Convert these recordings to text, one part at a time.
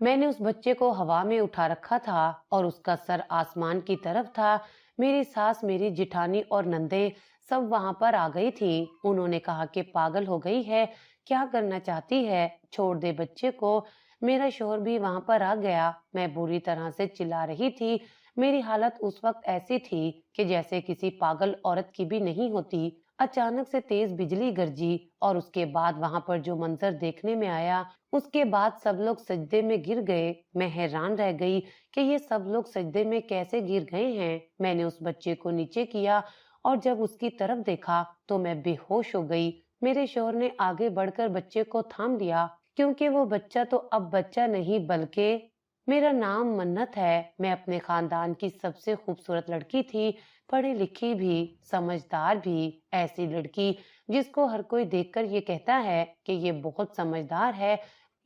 میں نے उस बच्चे को हवा में उठा रखा था और उसका सर आसमान की तरफ था। मेरी सास, मेरी जिठानी और नंदे सब वहां पर आ गई थी। उन्होंने कहा कि पागल हो गई है, क्या करना चाहती है, छोड़ दे बच्चे को। मेरा शोहर भी वहां पर आ गया। मैं बुरी तरह से चिल्ला रही थी। मेरी हालत उस वक्त ऐसी थी कि जैसे किसी पागल औरत की भी नहीं होती। अचानक से तेज बिजली गरजी और उसके बाद वहां पर जो मंजर देखने में आया, उसके बाद सब लोग सजदे में गिर गए। मैं हैरान रह गई कि ये सब लोग सजदे में कैसे गिर गए हैं। मैंने उस बच्चे को नीचे किया और जब उसकी तरफ देखा तो मैं बेहोश हो गई। मेरे शौहर ने आगे बढ़कर बच्चे को थाम लिया, क्योंकि वो बच्चा तो अब बच्चा नहीं बल्कि मेरा नाम मन्नत है। मैं अपने खानदान की सबसे खूबसूरत लड़की थी, पढ़ी लिखी भी, समझदार भी। ऐसी लड़की जिसको हर कोई देखकर ये कहता है कि ये बहुत समझदार है,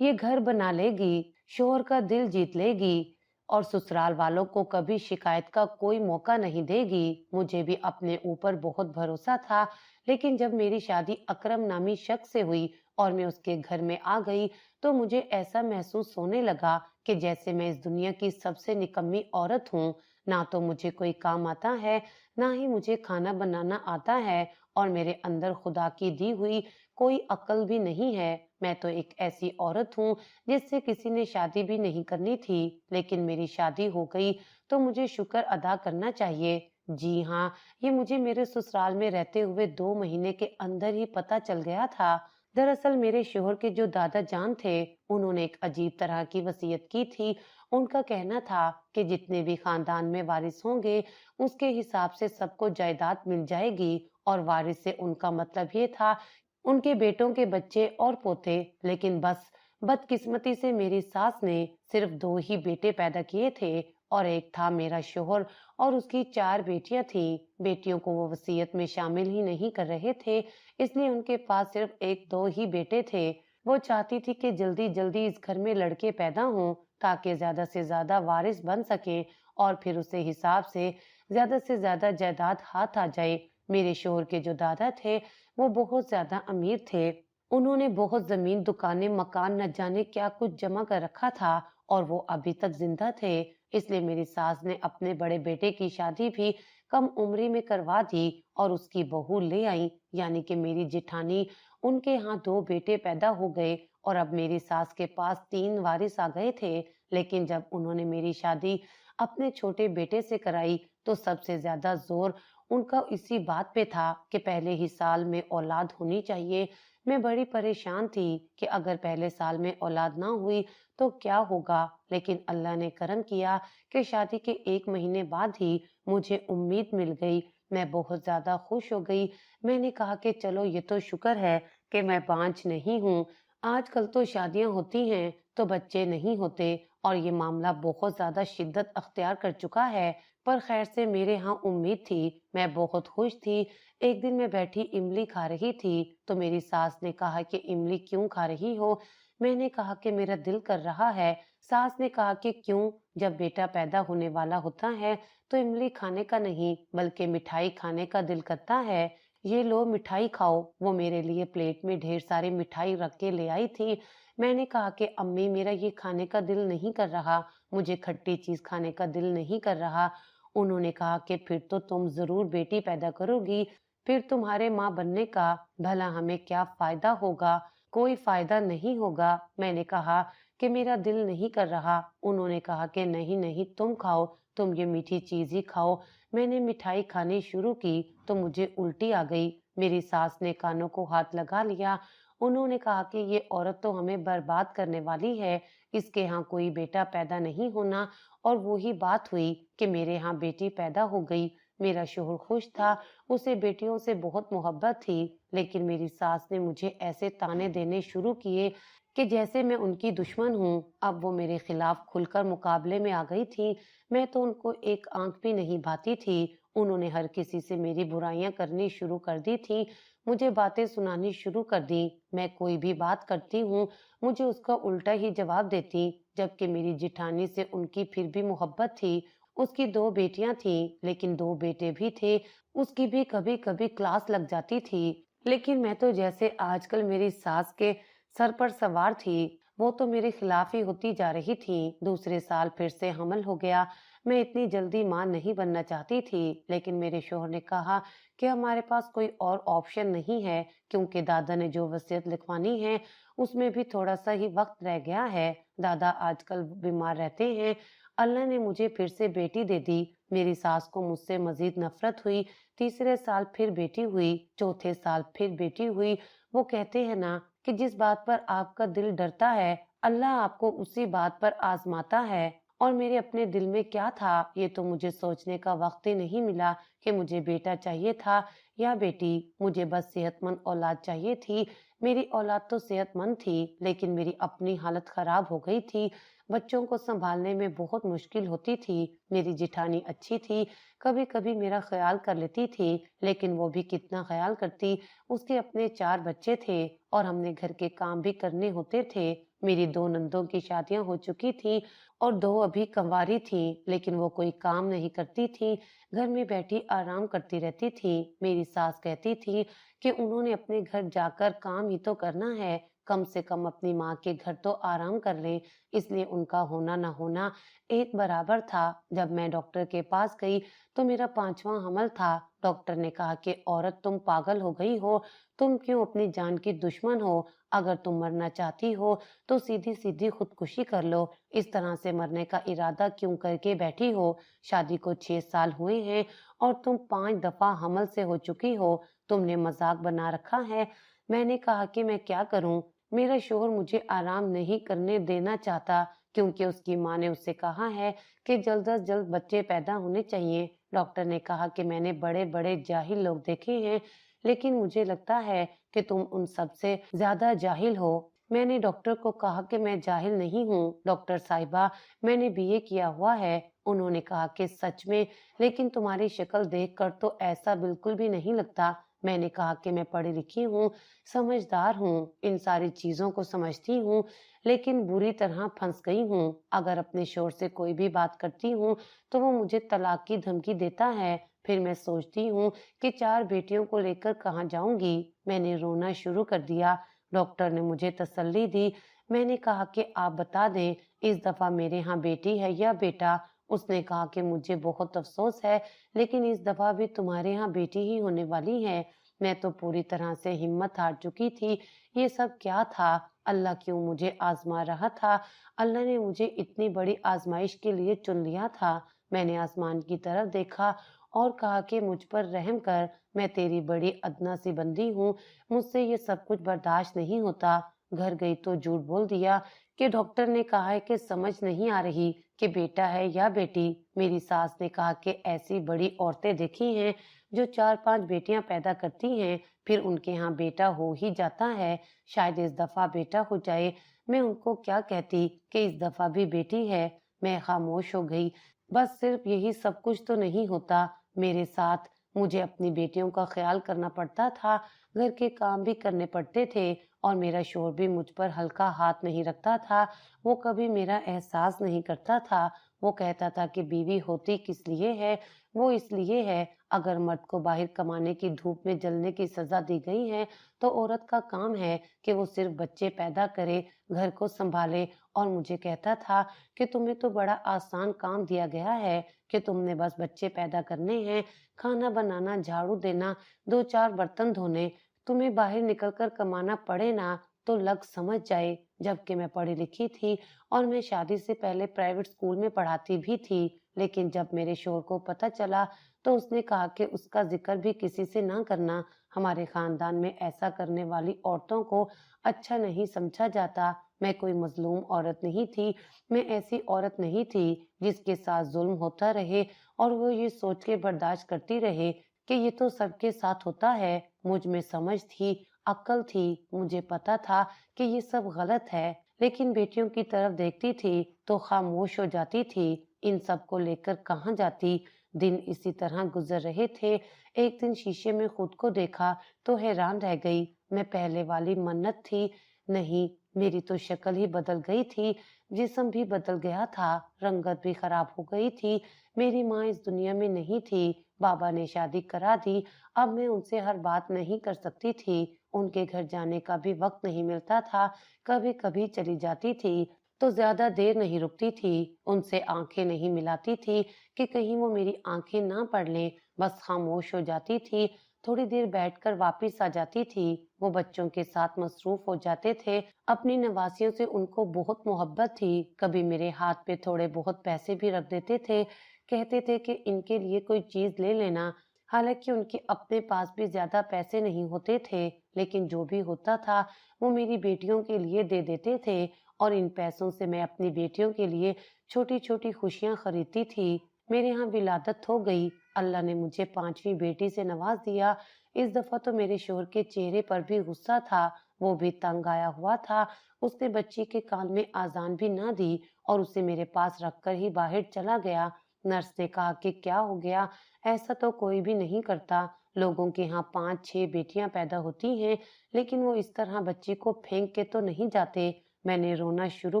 ये घर बना लेगी, शोहर का दिल जीत लेगी और ससुराल वालों को कभी शिकायत का कोई मौका नहीं देगी। मुझे भी अपने ऊपर बहुत भरोसा था, लेकिन जब मेरी शादी अकरम नामी शख्स से हुई और मैं उसके घर में आ गई, तो मुझे ऐसा महसूस होने लगा कि जैसे मैं इस दुनिया की सबसे निकम्मी औरत हूँ। ना तो मुझे कोई काम आता है, ना ही मुझे खाना बनाना आता है और मेरे अंदर खुदा की दी हुई कोई अक्ल भी नहीं है। मैं तो एक ऐसी औरत हूँ जिससे किसी ने शादी भी नहीं करनी थी, लेकिन मेरी शादी हो गई तो मुझे शुक्र अदा करना चाहिए। जी हाँ, ये मुझे मेरे ससुराल में रहते हुए 2 महीने के अंदर ही पता चल गया था। दरअसल मेरे शोहर के जो दादा जान थे, उन्होंने एक अजीब तरह की वसीयत की थी। उनका कहना था कि जितने भी खानदान में वारिस होंगे, उसके हिसाब से सबको जायदाद मिल जाएगी। और वारिस से उनका मतलब ये था उनके बेटों के बच्चे और पोते। लेकिन बस बदकिस्मती से मेरी सास ने सिर्फ 2 ही बेटे पैदा किए थे और एक था मेरा शोहर और उसकी 4 बेटियां थीं। बेटियों को वो वसीयत में शामिल ही नहीं कर रहे थे, इसलिए उनके पास सिर्फ 1-2 ही बेटे थे। वो चाहती थी कि जल्दी जल्दी इस घर में लड़के पैदा हों ताकि ज्यादा से ज्यादा वारिस बन सके और फिर उसे हिसाब से ज्यादा जायदाद हाथ आ जाए। मेरे शोहर के जो दादा थे, वो बहुत ज्यादा अमीर थे। उन्होंने बहुत जमीन, दुकानें, मकान न जाने क्या कुछ जमा कर रखा था और वो अभी तक जिंदा थे। इसलिए मेरी सास ने अपने बड़े बेटे की शादी भी कम उम्री में करवा दी और उसकी बहू ले आई, यानी कि मेरी जिठानी। उनके यहाँ 2 बेटे पैदा हो गए और अब मेरी सास के पास 3 वारिस आ गए थे। लेकिन जब उन्होंने मेरी शादी अपने छोटे बेटे से कराई तो सबसे ज्यादा जोर उनका इसी बात पे था कि पहले ही साल में औलाद होनी चाहिए। मैं बड़ी परेशान थी कि अगर पहले साल में औलाद ना हुई तो क्या होगा, लेकिन अल्लाह ने करम किया कि शादी के 1 महीने बाद ही मुझे उम्मीद मिल गई। मैं बहुत ज्यादा खुश हो गई। मैंने कहा कि चलो, ये तो शुक्र है कि मैं बांझ नहीं हूँ। आजकल तो शादियां होती हैं तो बच्चे नहीं होते और ये मामला बहुत ज्यादा शिद्दत अख्तियार कर चुका है। पर खैर से मेरे यहाँ उम्मीद थी, मैं बहुत खुश थी। एक दिन मैं बैठी इमली खा रही थी तो मेरी सास ने कहा कि इमली क्यों खा रही हो। मैंने कहा कि मेरा दिल कर रहा है। सास ने कहा कि क्यों, जब बेटा पैदा होने वाला होता है तो इमली खाने का नहीं बल्कि मिठाई खाने का दिल करता है। ये लो मिठाई खाओ। वो मेरे लिए प्लेट में ढेर सारी मिठाई रख के ले आई थी। मैंने कहा कि अम्मी, मेरा ये खाने का दिल नहीं कर रहा, मुझे खट्टी चीज खाने का दिल नहीं कर रहा। उन्होंने कहा कि फिर तो तुम जरूर बेटी पैदा करोगी, फिर तुम्हारे माँ बनने का भला हमें क्या फायदा होगा। कोई फायदा नहीं होगा। मैंने कहा कि मेरा दिल नहीं कर रहा। उन्होंने कहा कि नहीं नहीं, तुम खाओ, तुम ये मीठी चीज ही खाओ। मैंने मिठाई खानी शुरू की तो मुझे उल्टी आ गई। मेरी सास ने कानों को हाथ लगा लिया। उन्होंने कहा कि ये औरत तो हमें बर्बाद करने वाली है, इसके यहाँ कोई बेटा पैदा नहीं होना। और वो ही बात हुई कि मेरे यहाँ बेटी पैदा हो गई। मेरा शोहर खुश था, उसे बेटियों से बहुत मोहब्बत थी। लेकिन मेरी सास ने मुझे ऐसे ताने देने शुरू किए कि जैसे मैं उनकी दुश्मन हूँ। अब वो मेरे खिलाफ खुलकर मुकाबले में आ गई थी। मैं तो उनको एक आंख भी नहीं भाती थी। उन्होंने हर किसी से मेरी बुराइयां करनी शुरू कर दी थी, मुझे बातें सुनानी शुरू कर दी। मैं कोई भी बात करती हूँ, मुझे उसका उल्टा ही जवाब देती। जबकि मेरी जिठानी से उनकी फिर भी मोहब्बत थी। उसकी 2 बेटियां थीं, लेकिन 2 बेटे भी थे। उसकी भी कभी कभी क्लास लग जाती थी। लेकिन मैं तो जैसे आजकल मेरी सास के सर पर सवार थी। वो तो मेरे खिलाफ ही होती जा रही थी। दूसरे साल फिर से हमल हो गया। मैं इतनी जल्दी माँ नहीं बनना चाहती थी, लेकिन मेरे शौहर ने कहा कि हमारे पास कोई और ऑप्शन नहीं है, क्योंकि दादा ने जो वसीयत लिखवानी है उसमें भी थोड़ा सा ही वक्त रह गया है। दादा आजकल बीमार रहते हैं। अल्लाह ने मुझे फिर से बेटी दे दी। मेरी सास को मुझसे मजीद नफरत हुई। तीसरे साल फिर बेटी हुई, चौथे साल फिर बेटी हुई। वो कहते हैं ना कि जिस बात पर आपका दिल डरता है, अल्लाह आपको उसी बात पर आजमाता है। और मेरे अपने दिल में क्या था, ये तो मुझे सोचने का वक्त ही नहीं मिला कि मुझे बेटा चाहिए था या बेटी। मुझे बस सेहतमंद औलाद चाहिए थी। मेरी औलाद तो सेहतमंद थी, लेकिन मेरी अपनी हालत खराब हो गई थी। बच्चों को संभालने में बहुत मुश्किल होती थी। मेरी जिठानी अच्छी थी, कभी कभी मेरा ख्याल कर लेती थी, लेकिन वो भी कितना ख्याल करती। उसके अपने 4 बच्चे थे और हमने घर के काम भी करने होते थे। मेरी 2 नंदों की शादियां हो चुकी थी और 2 अभी कंवारी थी, लेकिन वो कोई काम नहीं करती थी। घर में बैठी आराम करती रहती थी। मेरी सास कहती थी कि उन्होंने अपने घर जाकर काम ही तो करना है, कम से कम अपनी माँ के घर तो आराम कर लें। इसलिए उनका होना ना होना एक बराबर था। जब मैं डॉक्टर के पास गई तो मेरा 5वां हमल था। डॉक्टर ने कहा कि औरत, तुम पागल हो गई हो। तुम क्यों अपनी जान की दुश्मन हो? अगर तुम मरना चाहती हो तो सीधी सीधी खुदकुशी कर लो। इस तरह से मरने का इरादा क्यों करके बैठी हो? शादी को 6 साल हुए हैं और तुम 5 दफा हमल से हो चुकी हो। तुमने मजाक बना रखा है। मैंने कहा कि मैं क्या करूं? मेरा शोहर मुझे आराम नहीं करने देना चाहता, क्योंकि उसकी माँ ने उससे कहा है कि जल्द अज जल्द बच्चे पैदा होने चाहिए। डॉक्टर ने कहा कि मैंने बड़े बड़े जाहिल लोग देखे हैं, लेकिन मुझे लगता है कि तुम उन सब से ज्यादा जाहिल हो। मैंने डॉक्टर को कहा कि मैं जाहिल नहीं हूँ डॉक्टर साहिबा, मैंने बीए किया हुआ है। उन्होंने कहा कि सच में? लेकिन तुम्हारी शक्ल देखकर तो ऐसा बिल्कुल भी नहीं लगता। मैंने कहा कि मैं पढ़ी लिखी हूँ, समझदार हूँ, इन सारी चीजों को समझती हूँ, लेकिन बुरी तरह फंस गई हूँ। अगर अपने शोहर से कोई भी बात करती हूँ तो वो मुझे तलाक की धमकी देता है। फिर मैं सोचती हूँ कि 4 बेटियों को लेकर कहाँ जाऊंगी। मैंने रोना शुरू कर दिया। डॉक्टर ने मुझे तसल्ली दी। मैंने कहा कि आप बता दें, इस दफा मेरे यहाँ बेटी है या बेटा? उसने कहा कि मुझे बहुत अफसोस है, लेकिन इस दफा भी तुम्हारे यहाँ बेटी ही होने वाली है। मैं तो पूरी तरह से हिम्मत हार चुकी थी। ये सब क्या था? अल्लाह क्यों मुझे आजमा रहा था? अल्लाह ने मुझे इतनी बड़ी आजमाइश के लिए चुन लिया था। मैंने आसमान की तरफ देखा और कहा कि मुझ पर रहम कर, मैं तेरी बड़ी अदना सी बंदी हूँ, मुझसे ये सब कुछ बर्दाश्त नहीं होता। घर गई तो झूठ बोल दिया कि डॉक्टर ने कहा है कि समझ नहीं आ रही कि बेटा है या बेटी। मेरी सास ने कहा कि ऐसी बड़ी औरतें देखी हैं जो 4-5 बेटियां पैदा करती हैं, फिर उनके यहाँ बेटा हो ही जाता है। शायद इस दफा बेटा हो जाए। मैं उनको क्या कहती कि इस दफा भी बेटी है। मैं खामोश हो गई। बस सिर्फ यही सब कुछ तो नहीं होता मेरे साथ। मुझे अपनी बेटियों का ख्याल करना पड़ता था, घर के काम भी करने पड़ते थे और मेरा शोहर भी मुझ पर हल्का हाथ नहीं रखता था। वो कभी मेरा एहसास नहीं करता था। वो कहता था कि बीवी होती किस लिए है? वो इसलिए है, अगर मर्द को बाहर कमाने की धूप में जलने की सजा दी गई है, तो औरत का काम है कि वो सिर्फ बच्चे पैदा करे, घर को संभाले। और मुझे कहता था कि तुम्हें तो बड़ा आसान काम दिया गया है कि तुमने बस बच्चे पैदा करने हैं, खाना बनाना, झाड़ू देना, 2-4 बर्तन धोने। तुम्हें बाहर निकलकर कमाना पड़े ना तो लग समझ जाए। जबकि मैं पढ़ी लिखी थी और मैं शादी से पहले प्राइवेट स्कूल में पढ़ाती भी थी। लेकिन जब मेरे शोहर को पता चला तो उसने कहा कि उसका जिक्र भी किसी से ना करना। हमारे खानदान में ऐसा करने वाली औरतों को अच्छा नहीं समझा जाता। मैं कोई मजलूम औरत नहीं थी। मैं ऐसी औरत नहीं थी जिसके साथ जुल्म होता रहे और वो ये सोच के बर्दाश्त करती रहे कि ये तो सबके साथ होता है। मुझ में समझ थी, अक्ल थी, मुझे पता था कि ये सब गलत है, लेकिन बेटियों की तरफ देखती थी तो खामोश हो जाती थी। इन सब को लेकर कहाँ जाती? दिन इसी तरह गुजर रहे थे। एक दिन शीशे में खुद को देखा तो हैरान रह गई। मैं पहले वाली मन्नत थी? नहीं, मेरी तो शक्ल ही बदल गई थी, जिस्म भी बदल गया था, रंगत भी खराब हो गई थी। मेरी माँ इस दुनिया में नहीं थी। बाबा ने शादी करा दी। अब मैं उनसे हर बात नहीं कर सकती थी। ان کے घर जाने का भी वक्त नहीं मिलता था। कभी कभी चली जाती थी तो ज्यादा देर नहीं रुकती थी। उनसे आंखें नहीं मिलाती थी कि कहीं वो मेरी आंखें ना पढ़ लें। बस खामोश हो जाती थी। थोड़ी देर बैठकर वापस आ जाती थी। वो बच्चों के साथ मसरूफ हो जाते थे। अपनी नवासियों से उनको बहुत मोहब्बत थी। कभी मेरे हाथ पे थोड़े बहुत पैसे भी रख देते थे। कहते थे कि इनके लिए कोई चीज ले लेना। हालांकि उनके अपने पास भी ज्यादा पैसे नहीं होते थे, लेकिन जो भी होता था वो मेरी बेटियों के लिए दे देते थे और इन पैसों से मैं अपनी बेटियों के लिए छोटी छोटी खुशियां खरीदती थी। मेरे यहाँ विलादत हो गई। अल्लाह ने मुझे पांचवी बेटी से नवाज दिया। इस दफा तो मेरे शोहर के चेहरे पर भी गुस्सा था। वो भी तंग आया हुआ था। उसने बच्ची के कान में आजान भी ना दी और उसे मेरे पास रखकर ही बाहर चला गया। नर्स ने कहा कि क्या हो गया, ऐसा तो कोई भी नहीं करता। लोगों के यहाँ 5-6 बेटियां पैदा होती हैं, लेकिन वो इस तरह बच्ची को फेंक के तो नहीं जाते। मैंने रोना शुरू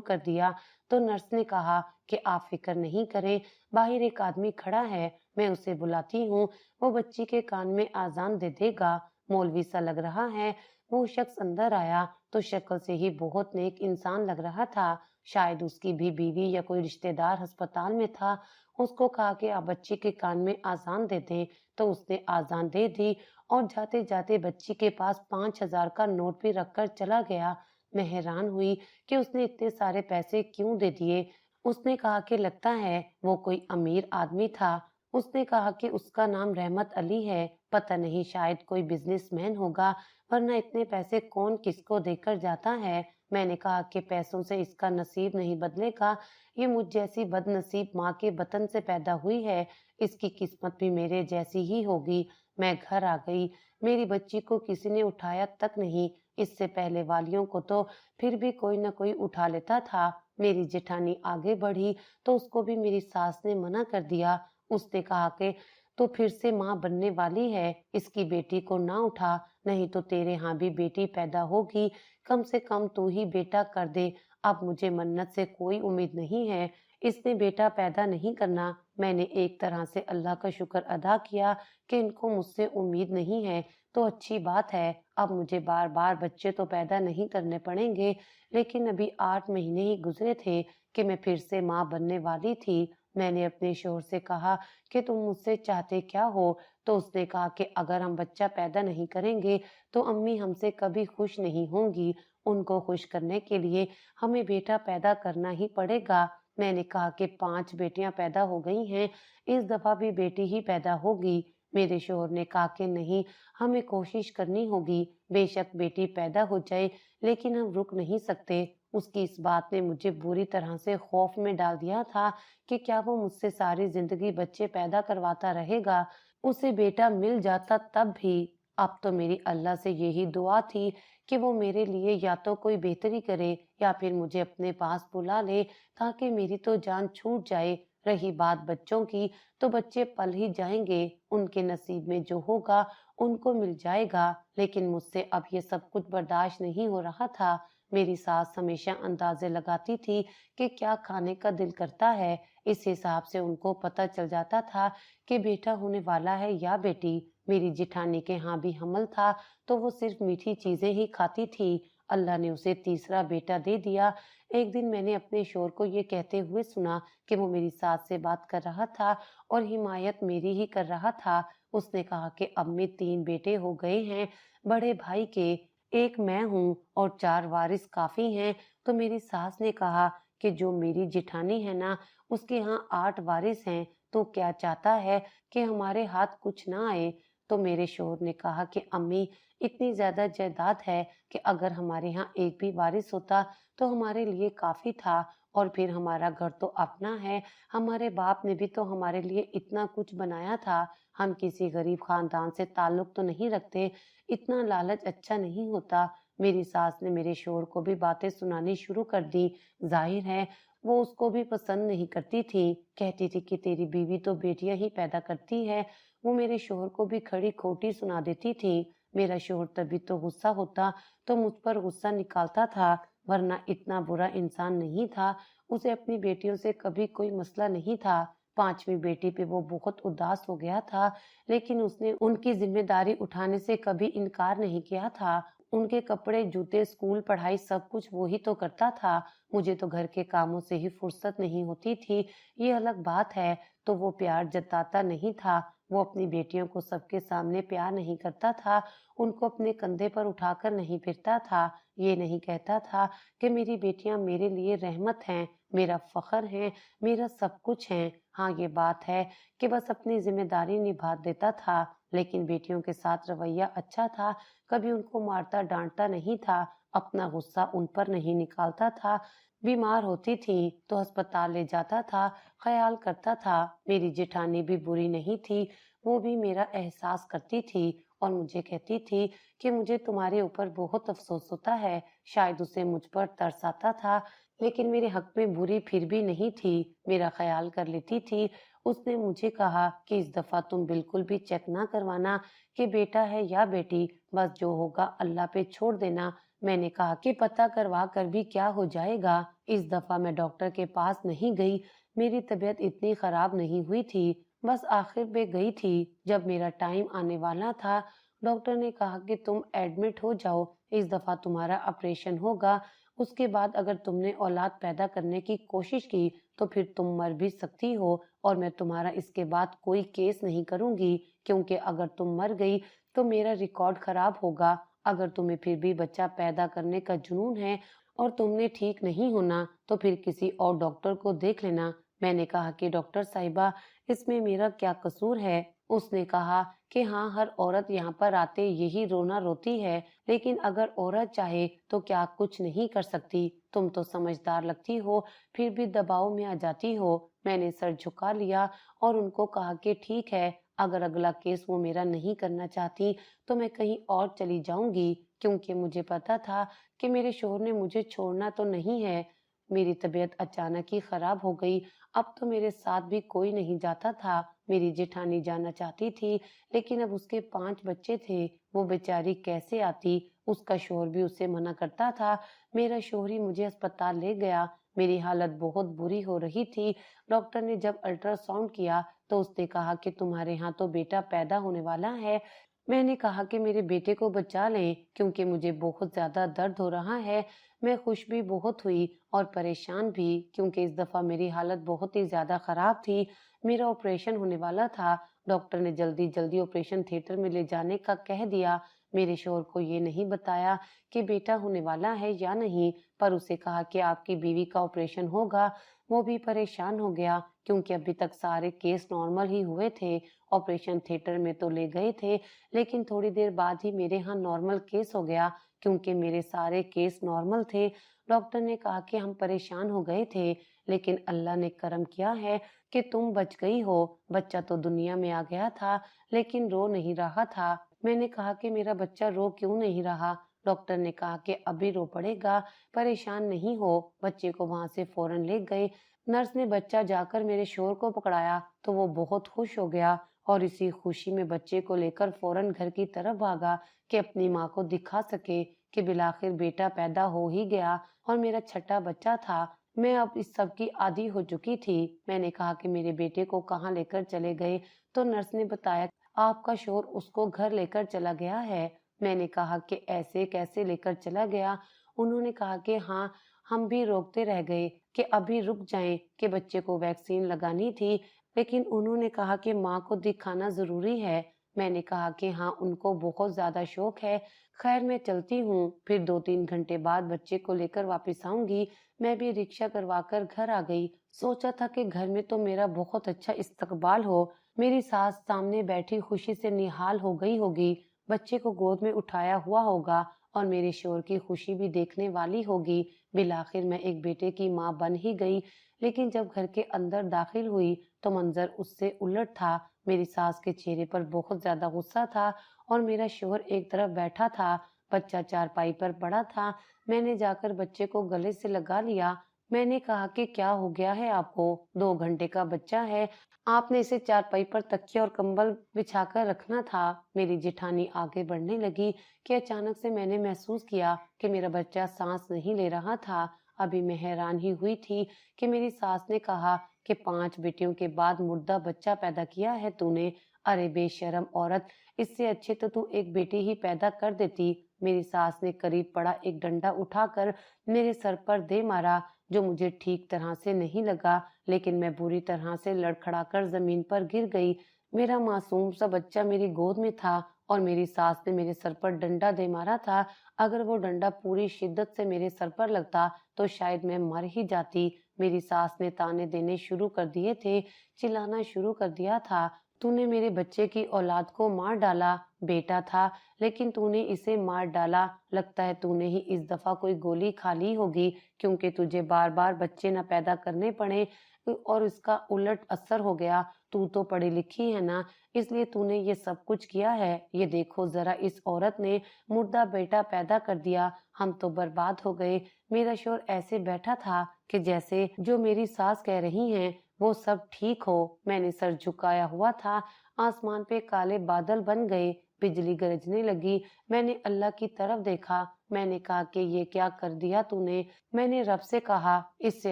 कर दिया तो नर्स ने कहा कि आप फिक्र नहीं करें, बाहर एक आदमी खड़ा है, मैं उसे बुलाती हूँ, वो बच्ची के कान में आजान दे देगा। मौलवी सा लग रहा है। वो शख्स अंदर आया तो शक्ल से ही बहुत नेक इंसान लग रहा था। शायद उसकी भी बीवी या कोई रिश्तेदार अस्पताल में था। उसको कहा कि आप बच्ची के कान में आजान दे दें, तो उसने आजान दे दी और जाते जाते बच्ची के पास 5,000 का नोट भी रखकर चला गया। मैं हैरान हुई कि उसने इतने सारे पैसे क्यों दे दिए। उसने कहा कि लगता है वो कोई अमीर आदमी था। उसने कहा कि उसका नाम रहमत अली है। पता नहीं, शायद कोई बिजनेसमैन होगा, वरना इतने पैसे कौन किसको देकर जाता है। मैंने कहा कि पैसों से इसका नसीब नहीं बदलेगा। ये मुझ जैसी बदनसीब माँ के बतन से पैदा हुई है। इसकी किस्मत भी मेरे जैसी ही होगी। मैं घर आ गई। मेरी बच्ची को किसी ने उठाया तक नहीं। इससे पहले वालियों को तो फिर भी कोई न कोई उठा लेता था। मेरी जेठानी आगे बढ़ी तो उसको भी मेरी सास ने मना कर दिया। उसने कहा कि तो फिर से माँ बनने वाली है, इसकी बेटी को ना उठा, नहीं तो तेरे यहाँ भी बेटी पैदा होगी। कम से कम तू ही बेटा कर दे। अब मुझे मन्नत से कोई उम्मीद नहीं है। इसने बेटा पैदा नहीं करना। मैंने एक तरह से अल्लाह का शुक्र अदा किया कि इनको मुझसे उम्मीद नहीं है, तो अच्छी बात है। अब मुझे बार बार बच्चे तो पैदा नहीं करने पड़ेंगे। लेकिन अभी 8 महीने ही गुजरे थे कि मैं फिर से माँ बनने वाली थी। मैंने अपने शोहर से कहा कि तुम मुझसे चाहते क्या हो? तो उसने कहा कि अगर हम बच्चा पैदा नहीं करेंगे तो अम्मी हमसे कभी खुश नहीं होंगी। उनको खुश करने के लिए हमें बेटा पैदा करना ही पड़ेगा। मैंने कहा कि 5 बेटियां पैदा हो गई हैं, इस दफा भी बेटी ही पैदा होगी। मेरे शोहर ने कहा कि नहीं, हमें कोशिश करनी होगी। बेशक बेटी पैदा हो जाए, लेकिन हम रुक नहीं सकते। उसकी इस बात ने मुझे बुरी तरह से खौफ में डाल दिया था कि क्या वो मुझसे सारी जिंदगी बच्चे पैदा करवाता रहेगा। उसे बेटा मिल जाता तब भी। अब तो मेरी अल्लाह से यही दुआ थी कि वो मेरे लिए या तो कोई बेहतरी करे या फिर मुझे अपने पास बुला ले, ताकि मेरी तो जान छूट जाए। रही बात बच्चों की, तो बच्चे पल ही जाएंगे, उनके नसीब में जो होगा उनको मिल जाएगा। लेकिन मुझसे अब ये सब कुछ बर्दाश्त नहीं हो रहा था। मेरी सास हमेशा अंदाजे लगाती थी कि क्या खाने का दिल करता है। इस हिसाब से उनको पता चल जाता था कि बेटा होने वाला है या बेटी। मेरी जिठानी के यहाँ भी हमल था, तो वो सिर्फ मीठी चीजें ही खाती थी। अल्लाह ने उसे तीसरा बेटा दे दिया। एक दिन मैंने अपने शोर को ये कहते हुए सुना कि वो मेरी सास से बात कर रहा था और हिमायत मेरी ही कर रहा था। उसने कहा कि अम्मी 3 बेटे हो गए हैं बड़े भाई के, एक मैं हूँ और 4 वारिस काफी हैं। तो मेरी सास ने कहा कि जो मेरी जिठानी है ना, उसके यहाँ 8 वारिस हैं, तो क्या चाहता है कि हमारे हाथ कुछ ना आए। तो मेरे शोहर ने कहा कि अम्मी, इतनी ज्यादा जायदाद है कि अगर हमारे यहाँ एक भी वारिस होता तो हमारे लिए काफी था। और फिर हमारा घर तो अपना है। हमारे बाप ने भी तो हमारे लिए इतना कुछ बनाया था। हम किसी गरीब खानदान से ताल्लुक तो नहीं रखते। इतना लालच अच्छा नहीं होता। मेरी सास ने मेरे शोहर को भी बातें सुनानी शुरू कर दी। जाहिर है वो उसको भी पसंद नहीं करती थी। कहती थी कि तेरी बीवी तो बेटियां ही पैदा करती है। वो मेरे शोहर को भी खड़ी खोटी सुना देती थी। मेरा शोहर तभी तो गुस्सा होता तो मुझ पर गुस्सा निकालता था, वरना इतना बुरा इंसान नहीं था। उसे अपनी बेटियों से कभी कोई मसला नहीं था। 5वीं बेटी पे वो बहुत उदास हो गया था, लेकिन उसने उनकी जिम्मेदारी उठाने से कभी इनकार नहीं किया था। ان के कपड़े, जूते, स्कूल, पढ़ाई सब कुछ वो ही तो करता था। मुझे तो घर के कामों से ही फुर्सत नहीं होती थी। ये अलग बात है। तो वो प्यार जताता नहीं था। वो अपनी बेटियों को सबके सामने प्यार नहीं करता था। उनको अपने कंधे पर उठाकर नहीं फिरता था। ये नहीं कहता था कि मेरी बेटियां मेरे लिए रहमत हैं, मेरा फख्र हैं, मेरा सब कुछ हैं। हाँ, ये बात है कि बस अपनी जिम्मेदारी निभा देता था। लेकिन बेटियों के साथ रवैया अच्छा था। कभी उनको मारता डांटता नहीं था। अपना गुस्सा उन पर नहीं निकालता था। बीमार होती थी तो अस्पताल ले जाता था, ख्याल करता था। मेरी जेठानी भी बुरी नहीं थी। वो भी मेरा एहसास करती थी और मुझे कहती थी कि मुझे तुम्हारे ऊपर बहुत अफसोस होता है। शायद उसे मुझ पर तरस आता था, लेकिन मेरे हक में बुरी फिर भी नहीं थी। मेरा ख्याल कर लेती थी। उसने मुझे कहा कि इस दफा तुम बिल्कुल भी चेक ना करवाना कि बेटा है या बेटी, बस जो होगा अल्लाह पे छोड़ देना। मैंने कहा कि पता करवा कर भी क्या हो जाएगा। इस दफा मैं डॉक्टर के पास नहीं गई। मेरी तबीयत इतनी खराब नहीं हुई थी। बस आखिर में गई थी। जब मेरा टाइम आने वाला था, डॉक्टर ने कहा कि तुम एडमिट हो जाओ, इस दफा तुम्हारा ऑपरेशन होगा। उसके बाद अगर तुमने औलाद पैदा करने की कोशिश की तो फिर तुम मर भी सकती हो, और मैं तुम्हारा इसके बाद कोई केस नहीं करूंगी, क्योंकि अगर तुम मर गई तो मेरा रिकॉर्ड खराब होगा। अगर तुम्हें फिर भी बच्चा पैदा करने का जुनून है और तुमने ठीक नहीं होना तो फिर किसी और डॉक्टर को देख लेना। मैंने कहा कि डॉक्टर साहिबा, इसमें मेरा क्या कसूर है? उसने कहा कि हाँ, हर औरत यहाँ पर आते यही रोना रोती है, लेकिन अगर औरत चाहे तो क्या कुछ नहीं कर सकती? तुम तो समझदार लगती हो, फिर भी दबाव में आ जाती हो। मैंने सर झुका लिया और उनको कहा कि ठीक है, अगर अगला केस वो मेरा नहीं करना चाहती तो मैं कहीं और चली जाऊंगी, क्योंकि मुझे पता था कि मेरे शोहर ने मुझे छोड़ना तो नहीं है। मेरी तबीयत अचानक ही खराब हो गई। अब तो मेरे साथ भी कोई नहीं जाता था। मेरी जेठानी जाना चाहती थी, लेकिन अब उसके 5 बच्चे थे। वो बेचारी कैसे आती? उसका शोहर भी उसे मना करता था। मेरा शोहर ही मुझे अस्पताल ले गया। मेरी हालत बहुत बुरी हो रही थी। डॉक्टर ने जब अल्ट्रासाउंड किया तो उसने कहा कि तुम्हारे यहाँ तो बेटा पैदा होने वाला है। मैंने कहा कि मेरे बेटे को बचा लें, क्योंकि मुझे बहुत ज्यादा दर्द हो रहा है। मैं खुश भी बहुत हुई और परेशान भी, क्योंकि इस दफा मेरी हालत बहुत ही ज्यादा खराब थी। मेरा ऑपरेशन होने वाला था। डॉक्टर ने जल्दी जल्दी ऑपरेशन थिएटर में ले जाने का कह दिया। मेरे शोहर को ये नहीं बताया कि बेटा होने वाला है या नहीं, पर उसे कहा कि आपकी बीवी का ऑपरेशन होगा। वो भी परेशान हो गया, क्योंकि अभी तक सारे केस नॉर्मल ही हुए थे। ऑपरेशन थिएटर में तो ले गए थे, लेकिन थोड़ी देर बाद ही मेरे यहाँ नॉर्मल केस हो गया, क्योंकि मेरे सारे केस नॉर्मल थे। डॉक्टर ने कहा कि हम परेशान हो गए थे, लेकिन अल्लाह ने करम किया है कि तुम बच गई हो। बच्चा तो दुनिया में आ गया था, लेकिन रो नहीं रहा था। मैंने कहा कि मेरा बच्चा रो क्यों नहीं रहा? डॉक्टर ने कहा कि अभी रो पड़ेगा, परेशान नहीं हो। बच्चे को वहां से फौरन ले गए। नर्स ने बच्चा जाकर मेरे शोहर को पकड़ाया तो वो बहुत खुश हो गया, और इसी खुशी में बच्चे को लेकर फौरन घर की तरफ भागा कि अपनी माँ को दिखा सके कि बिलाखिर बेटा पैदा हो ही गया और मेरा छठा बच्चा था। मैं अब इस सब की आदी हो चुकी थी। मैंने कहा कि मेरे बेटे को कहाँ लेकर चले गए, तो नर्स ने बताया आपका शोहर उसको घर लेकर चला गया है। मैंने कहा कि ऐसे कैसे लेकर चला गया? उन्होंने कहा कि हाँ, हम भी रोकते रह गए कि अभी रुक जाएं कि बच्चे को वैक्सीन लगानी थी, लेकिन उन्होंने कहा कि माँ को दिखाना जरूरी है। मैंने कहा कि हाँ, उनको बहुत ज्यादा शौक है। खैर, मैं चलती हूँ, फिर 2-3 घंटे बाद बच्चे को लेकर वापस आऊंगी। मैं भी रिक्शा करवा कर घर आ गई। सोचा था कि घर में तो मेरा बहुत अच्छा इस्तकबाल हो। मेरी सास सामने बैठी खुशी से निहाल हो गई होगी, बच्चे को गोद में उठाया हुआ होगा, और मेरे शोहर की खुशी भी देखने वाली होगी। बिलाखिर मैं एक बेटे की माँ बन ही गई। लेकिन जब घर के अंदर दाखिल हुई तो मंजर उससे उलट था। मेरी सास के चेहरे पर बहुत ज्यादा गुस्सा था, और मेरा शोहर एक तरफ बैठा था। बच्चा चारपाई पर पड़ा था। मैंने जाकर बच्चे को गले से लगा लिया। मैंने कहा कि क्या हो गया है आपको? 2 घंटे का बच्चा है, आपने इसे चारपाई पर तकिया और कंबल बिछाकर रखना था। मेरी जेठानी आगे बढ़ने लगी कि अचानक से मैंने महसूस किया कि मेरा बच्चा सांस नहीं ले रहा था। अभी मैं हैरान ही हुई थी कि मेरी सास ने कहा कि 5 बेटियों के बाद मुर्दा बच्चा पैदा किया है तूने। अरे बेशरम औरत, इससे अच्छे तो तू एक बेटी ही पैदा कर देती। मेरी सास ने करीब पड़ा एक डंडा उठाकर मेरे सर पर दे मारा, जो मुझे ठीक तरह से नहीं लगा, लेकिन मैं बुरी तरह से लड़खड़ाकर जमीन पर गिर गई। मेरा मासूम सा बच्चा मेरी गोद में था और मेरी सास ने मेरे सर पर डंडा दे मारा था। अगर वो डंडा पूरी शिद्दत से मेरे सर पर लगता तो शायद मैं मर ही जाती। मेरी सास ने ताने देने शुरू कर दिए थे, चिल्लाना शुरू कर दिया था, तूने मेरे बच्चे की औलाद को मार डाला, बेटा था लेकिन तूने इसे मार डाला। लगता है तूने ही इस दफा कोई गोली खा ली होगी, क्योंकि तुझे बार बार बच्चे न पैदा करने पड़े और इसका उलट असर हो गया। तू तो पढ़ी लिखी है ना, इसलिए तूने ये सब कुछ किया है। ये देखो जरा, इस औरत ने मुर्दा बेटा पैदा कर दिया, हम तो बर्बाद हो गए। मेरा शोर ऐसे बैठा था कि जैसे जो मेरी सास कह रही हैं वो सब ठीक हो। मैंने सर झुकाया हुआ था। आसमान पे काले बादल बन गए, बिजली गरजने लगी। मैंने अल्लाह की तरफ देखा। मैंने कहा कि ये क्या कर दिया तूने। मैंने रब से कहा, इससे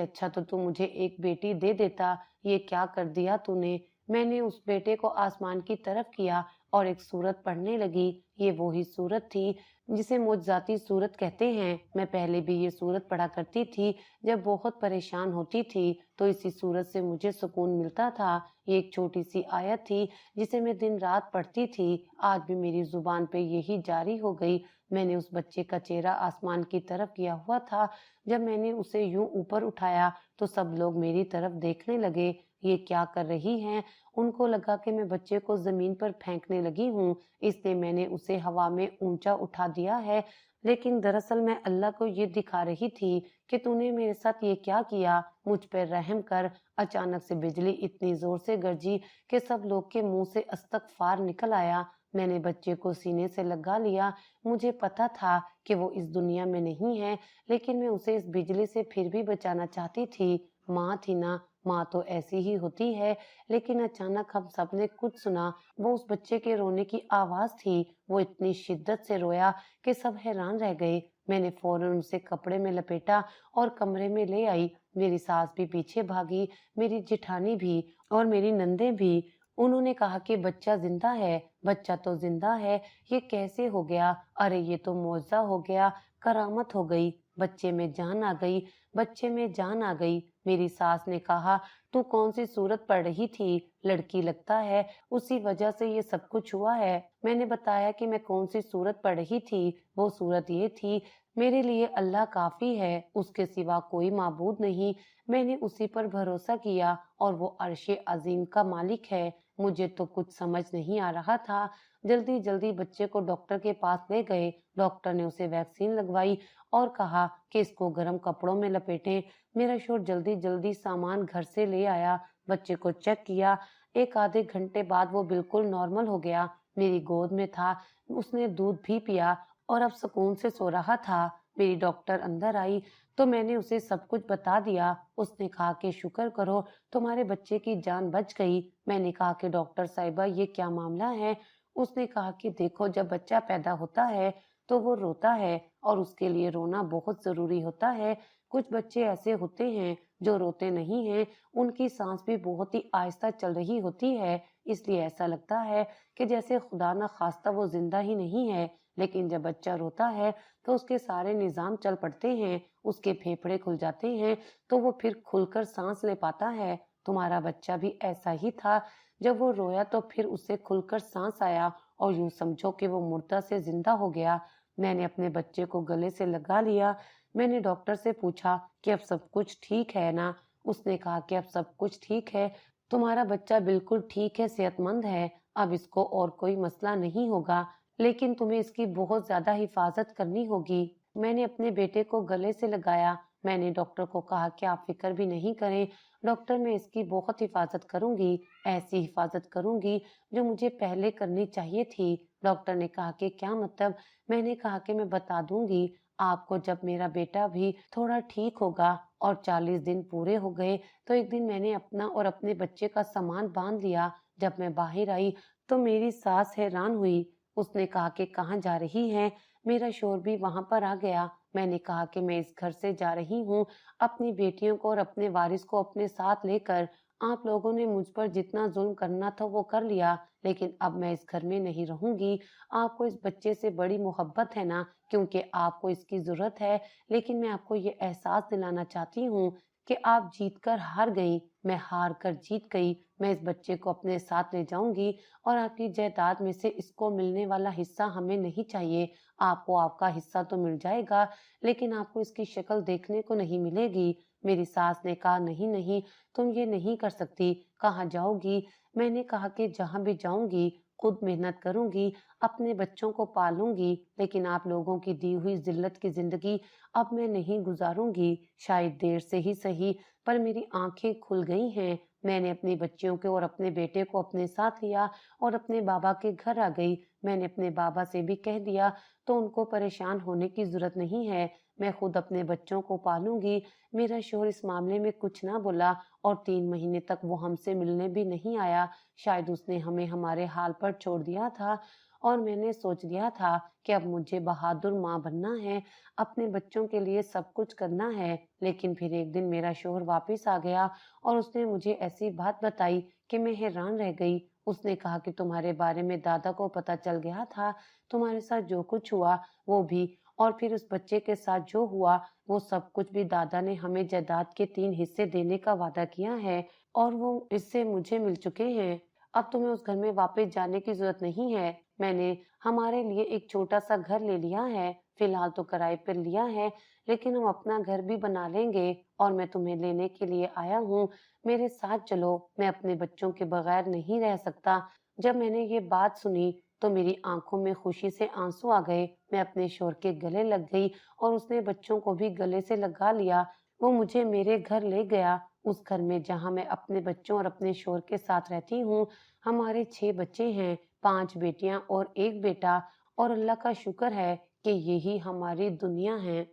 अच्छा तो तू मुझे एक बेटी दे देता, ये क्या कर दिया तूने। मैंने उस बेटे को आसमान की तरफ किया और एक सूरत पढ़ने लगी। ये वही सूरत थी जिसे मोजज़ाती सूरत कहते हैं। मैं पहले भी ये सूरत पढ़ा करती थी जब बहुत परेशान होती थी, तो इसी सूरत से मुझे सुकून मिलता था। ये एक छोटी सी आयत थी जिसे मैं दिन रात पढ़ती थी। आज भी मेरी जुबान पे यही जारी हो गई। मैंने उस बच्चे का चेहरा आसमान की तरफ किया हुआ था। जब मैंने उसे यूं ऊपर उठाया तो सब लोग मेरी तरफ देखने लगे, ये क्या कर रही हैं। उनको लगा कि मैं बच्चे को जमीन पर फेंकने लगी हूँ, इसलिए मैंने उसे हवा में ऊंचा उठा दिया है। लेकिन दरअसल मैं अल्लाह को ये दिखा रही थी कि तूने मेरे साथ ये क्या किया, मुझ पर रहम कर। अचानक से बिजली इतनी जोर से गरजी कि सब लोग के मुंह से अस्तगफार निकल आया। मैंने बच्चे को सीने से लगा लिया। मुझे पता था कि वो इस दुनिया में नहीं है, लेकिन मैं उसे इस बिजली से फिर भी बचाना चाहती थी। माँ थी ना, माँ तो ऐसी ही होती है। लेकिन अचानक हम सबने कुछ सुना। वो उस बच्चे के रोने की आवाज थी। वो इतनी शिद्दत से रोया कि सब हैरान रह गए। मैंने फौरन उसे कपड़े में लपेटा और कमरे में ले आई। मेरी सास भी पीछे भागी, मेरी जिठानी भी और मेरी नंदे भी। उन्होंने कहा कि बच्चा जिंदा है, बच्चा तो जिंदा है, ये कैसे हो गया। अरे ये तो मौजज़ा हो गया, करामत हो गई, बच्चे में जान आ गई, बच्चे में जान आ गई। मेरी सास ने कहा, तू कौन सी सूरत पढ़ रही थी, लड़की लगता है, उसी वजह से ये सब कुछ हुआ है। मैंने बताया कि मैं कौन सी सूरत पढ़ रही थी। वो सूरत ये थी, मेरे लिए अल्लाह काफी है, उसके सिवा कोई माबूद नहीं। मैंने उसी पर भरोसा किया और वो अर्शे अजीम का मालिक है। मुझे तो कुछ समझ नहीं आ रहा था। जल्दी जल्दी बच्चे को डॉक्टर के पास ले गए। डॉक्टर ने उसे वैक्सीन लगवाई और कहा कि इसको गर्म कपड़ों में लपेटें। मेरा शोर जल्दी जल्दी सामान घर से ले आया, बच्चे को चेक किया। एक आधे घंटे बाद वो बिल्कुल नॉर्मल हो गया, मेरी गोद में था। उसने दूध भी पिया और अब सुकून से सो रहा था। मेरी डॉक्टर अंदर आई तो मैंने उसे सब कुछ बता दिया। उसने कहा कि शुक्र करो, तुम्हारे बच्चे की जान बच गई। मैंने कहा कि डॉक्टर साहिबा ये क्या मामला है। उसने कहा कि देखो, जब बच्चा पैदा होता है तो वो रोता है और उसके लिए रोना बहुत जरूरी होता है। कुछ बच्चे ऐसे होते हैं जो रोते नहीं हैं, उनकी सांस भी बहुत ही आहिस्ता चल रही होती है, इसलिए ऐसा लगता है कि जैसे खुदा न खास्ता वो जिंदा ही नहीं है। लेकिन जब बच्चा रोता है तो उसके सारे निजाम चल पड़ते हैं, उसके फेफड़े खुल जाते हैं, तो वो फिर खुलकर सांस ले पाता है। तुम्हारा बच्चा भी ऐसा ही था। जब वो रोया तो फिर उसे खुलकर सांस आया और यूं समझो कि वो मुर्दा से जिंदा हो गया। मैंने अपने बच्चे को गले से लगा लिया। मैंने डॉक्टर से पूछा कि अब सब कुछ ठीक है ना। उसने कहा कि अब सब कुछ ठीक है, तुम्हारा बच्चा बिल्कुल ठीक है, सेहतमंद है, अब इसको और कोई मसला नहीं होगा, लेकिन तुम्हें इसकी बहुत ज्यादा हिफाजत करनी होगी। मैंने अपने बेटे को गले से लगाया। मैंने डॉक्टर को कहा कि आप फिक्र भी नहीं करें डॉक्टर, मैं इसकी बहुत हिफाजत करूंगी, ऐसी हिफाजत करूंगी जो मुझे पहले करनी चाहिए थी। डॉक्टर ने कहा कि क्या मतलब। मैंने कहा कि मैं बता दूंगी आपको, जब मेरा बेटा भी थोड़ा ठीक होगा और 40 दिन पूरे हो गए तो एक दिन मैंने अपना और अपने बच्चे का सामान बांध लिया। जब मैं बाहर आई तो मेरी सास हैरान हुई। उसने कहा कि कहाँ जा रही हैं। मेरा शोर भी वहां पर आ गया। मैंने कहा कि मैं इस घर से जा रही हूँ, अपनी बेटियों को और अपने वारिस को अपने साथ लेकर। आप लोगों ने मुझ पर जितना जुल्म करना था वो कर लिया, लेकिन अब मैं इस घर में नहीं रहूंगी। आपको इस बच्चे से बड़ी मोहब्बत है ना, क्योंकि आपको इसकी जरूरत है। लेकिन मैं आपको ये एहसास दिलाना चाहती हूँ कि आप जीत कर हार गई, मैं हार कर जीत गई। मैं इस बच्चे को अपने साथ ले जाऊंगी और आपकी जायदाद में से इसको मिलने वाला हिस्सा हमें नहीं चाहिए। आपको आपका हिस्सा तो मिल जाएगा, लेकिन आपको इसकी शक्ल देखने को नहीं मिलेगी। मेरी सास ने कहा, नहीं नहीं, तुम ये नहीं कर सकती। कहाँ जाओगी? मैंने कहा कि जहाँ भी जाऊंगी खुद मेहनत करूंगी, अपने बच्चों को पालूंगी, लेकिन आप लोगों की दी हुई जिल्लत की जिंदगी अब मैं नहीं गुजारूंगी। शायद देर से ही सही, पर मेरी आंखें खुल गई हैं। मैंने अपनी बच्चियों को और अपने बेटे को अपने साथ लिया और अपने बाबा के घर आ गई। मैंने अपने बाबा से भी कह दिया, तो उनको परेशान होने की जरूरत नहीं है। मैं खुद अपने बच्चों को पालूंगी। मेरा शोहर इस मामले में कुछ ना बोला और 3 महीने तक वो हमसे मिलने भी नहीं आया। शायद उसने हमें हमारे हाल पर छोड़ दिया था और मैंने सोच लिया था कि अब मुझे बहादुर माँ बनना है, अपने बच्चों के लिए सब कुछ करना है। लेकिन फिर एक दिन मेरा शोहर वापस आ गया और उसने मुझे ऐसी बात बताई कि मैं हैरान रह गई। उसने कहा कि तुम्हारे बारे में दादा को पता चल गया था, तुम्हारे साथ जो कुछ हुआ वो भी, और फिर उस बच्चे के साथ जो हुआ वो सब कुछ भी। दादा ने हमें जायदाद के 3 हिस्से देने का वादा किया है और वो हिस्से मुझे मिल चुके हैं। अब तुम्हें उस घर में वापस जाने की जरूरत नहीं है। मैंने हमारे लिए एक छोटा सा घर ले लिया है, फिलहाल तो किराए पर लिया है, लेकिन हम अपना घर भी बना लेंगे और मैं तुम्हें लेने के लिए आया हूँ। मेरे साथ चलो, मैं अपने बच्चों के बगैर नहीं रह सकता। जब मैंने ये बात सुनी तो मेरी आंखों में खुशी से आंसू आ गए। मैं अपने शोहर के गले लग गई और उसने बच्चों को भी गले से लगा लिया। वो मुझे मेरे घर ले गया, उस घर में जहाँ मैं अपने बच्चों और अपने शोहर के साथ रहती हूँ। हमारे 6 बच्चे हैं, 5 बेटियां और एक बेटा, और अल्लाह का शुक्र है कि यही हमारी दुनिया है।